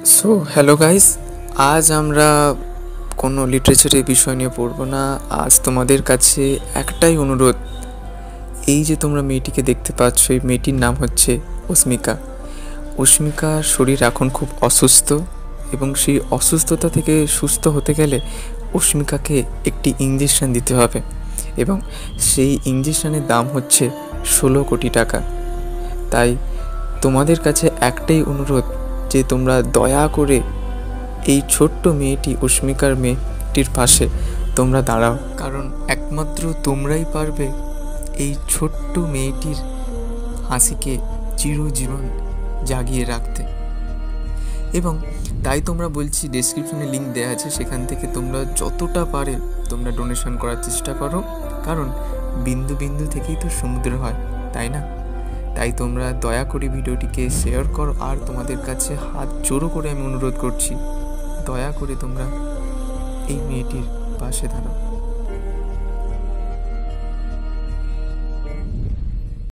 So hello guys, আজ আমরা কোনো লিটারেচারের বিষয় নিয়ে পড়বো না। আজ তোমাদের কাছে একটাই অনুরোধ, এই যে তোমরা মেয়েটিকে দেখতে পাচ্ছ, এই মেয়েটির নাম হচ্ছে অস্মিকা। অস্মিকার শরীর এখন খুব অসুস্থ এবং সেই অসুস্থতা থেকে সুস্থ হতে গেলে অস্মিকাকে একটি ইঞ্জেকশন দিতে হবে এবং সেই ইঞ্জেকশনের দাম হচ্ছে 16 কোটি টাকা। তাই তোমাদের কাছে একটাই অনুরোধ যে তোমরা দয়া করে এই ছোট্ট মেয়েটি অস্মিকার মেয়েটির পাশে তোমরা দাঁড়াও, কারণ একমাত্র তোমরাই পারবে এই ছোট্ট মেয়েটির হাসিকে চিরজীবন জাগিয়ে রাখতে। এবং তাই তোমরা বলছি, ডেসক্রিপশনে লিঙ্ক দেওয়া আছে, সেখান থেকে তোমরা যতটা পারে তোমরা ডোনেশন করার চেষ্টা করো, কারণ বিন্দু বিন্দু থেকেই তো সমুদ্র হয়, তাই না? তাই তোমরা দয়া করে ভিডিওটিকে শেয়ার করো, আর তোমাদের কাছে হাত জোড়ো করে আমি অনুরোধ করছি, দয়া করে তোমরা এই মেয়েটির পাশে দাঁড়াও।